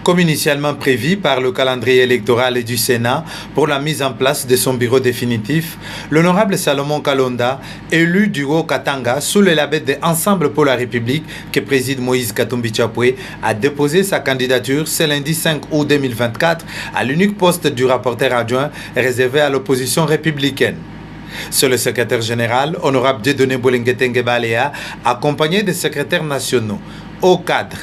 comme initialement prévu par le calendrier électoral du Sénat pour la mise en place de son bureau définitif, l'honorable Salomon Kalonda, élu du Haut-Katanga sous le label de Ensemble pour la République que préside Moïse Katumbi Chapwe, a déposé sa candidature ce lundi 5 août 2024 à l'unique poste du rapporteur adjoint réservé à l'opposition républicaine. C'est le secrétaire général, honorable Dieudonné Bolenguetenge Balea, accompagné des secrétaires nationaux, hauts cadres,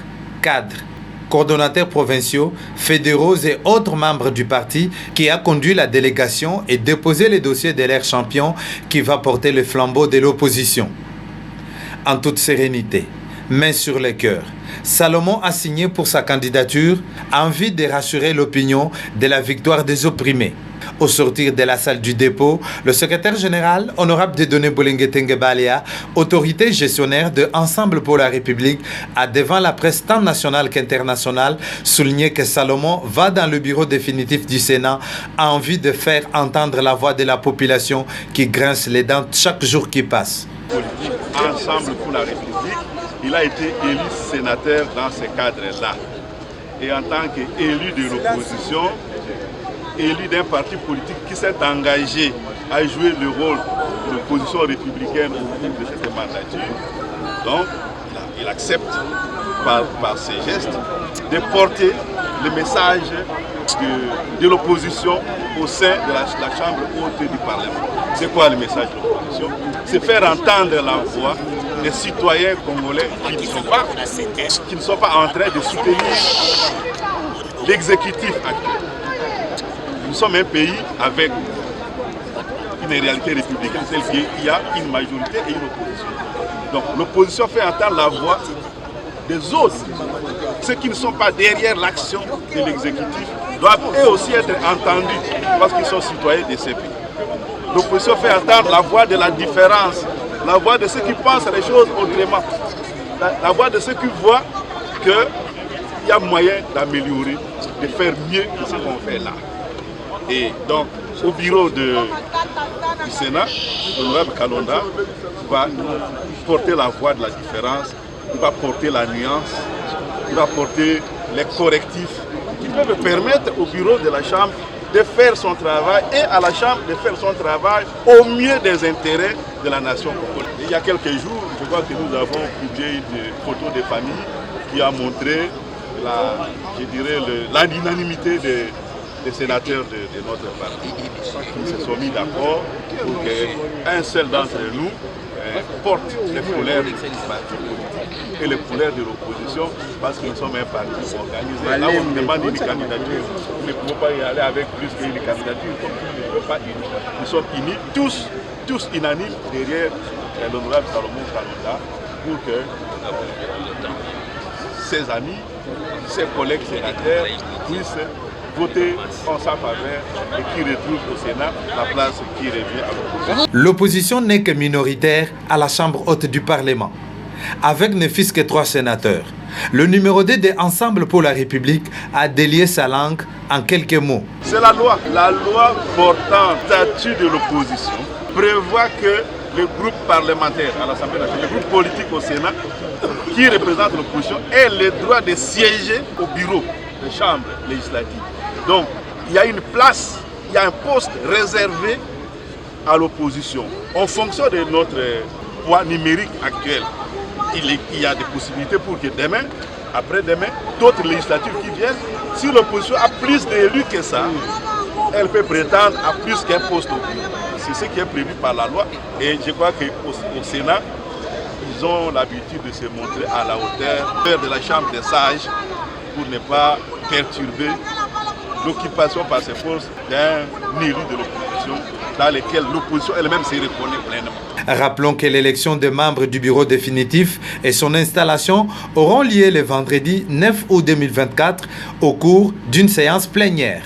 coordonnateurs provinciaux, fédéraux et autres membres du parti qui a conduit la délégation et déposé les dossiers de leur champion qui va porter le flambeau de l'opposition. En toute sérénité, main sur le cœur, Salomon a signé pour sa candidature en vue de rassurer l'opinion de la victoire des opprimés. Au sortir de la salle du dépôt, le secrétaire général, honorable Dieudonné Bolenguetenge Balea, autorité gestionnaire de Ensemble pour la République, a devant la presse tant nationale qu'internationale souligné que Salomon va dans le bureau définitif du Sénat en envie de faire entendre la voix de la population qui grince les dents chaque jour qui passe. Ensemble pour la République, il a été élu sénateur dans ce cadre-là. Et en tant qu'élu de l'opposition, élu d'un parti politique qui s'est engagé à jouer le rôle de l'opposition républicaine au cours de cette mandature, donc il accepte par ses gestes de porter le message de l'opposition au sein de la Chambre haute du Parlement. C'est quoi le message de l'opposition? C'est faire entendre la voix des citoyens congolais qui ne sont pas en train de soutenir l'exécutif actuel. Nous sommes un pays avec une réalité républicaine, celle qu'il y a une majorité et une opposition. Donc l'opposition fait entendre la voix des autres. Ceux qui ne sont pas derrière l'action de l'exécutif doivent eux aussi être entendus parce qu'ils sont citoyens de ces pays. L'opposition fait entendre la voix de la différence, la voix de ceux qui pensent les choses autrement, la voix de ceux qui voient qu'il y a moyen d'améliorer, de faire mieux que ce qu'on fait là. Et donc, au bureau du Sénat, l'honorable Kalonda va porter la voix de la différence, il va porter la nuance, il va porter les correctifs qui peuvent permettre au bureau de la Chambre de faire son travail et à la Chambre de faire son travail au mieux des intérêts de la nation congolaise. Il y a quelques jours, je crois que nous avons publié une photo des familles qui a montré l'unanimité des sénateurs de notre parti qui se sont mis d'accord pour qu'un seul d'entre nous porte les couleurs du parti politique et les couleurs de l'opposition parce que nous sommes un parti organisé. Là où on demande une candidature, nous ne pouvons pas y aller avec plus qu'une candidature. Nous sommes unis, tous unanimes derrière l'honorable Salomon Kalonda pour que ses amis, ses collègues sénateurs puissent voter en sa faveur et qui retrouve au Sénat la place qui revient à l'opposition. L'opposition n'est que minoritaire à la Chambre haute du Parlement, avec ne fût-ce que 3 sénateurs. Le numéro 2 de Ensemble pour la République a délié sa langue en quelques mots. C'est la loi. La loi portant statut de l'opposition prévoit que le groupe parlementaire à l'Assemblée nationale, le groupe politique au Sénat, qui représente l'opposition, ait le droit de siéger au bureau de chambre législative. Donc, il y a une place, il y a un poste réservé à l'opposition. En fonction de notre poids numérique actuel, il y a des possibilités pour que demain, après-demain, d'autres législatures qui viennent, si l'opposition a plus d'élus que ça, elle peut prétendre à plus qu'un poste au bureau. C'est ce qui est prévu par la loi et je crois qu'au Sénat, ils ont l'habitude de se montrer à la hauteur de la Chambre des sages pour ne pas perturber l'occupation par ces forces d'un élu de l'opposition dans lequel l'opposition elle-même se reconnaît pleinement. Rappelons que l'élection des membres du bureau définitif et son installation auront lieu le vendredi 9 août 2024 au cours d'une séance plénière.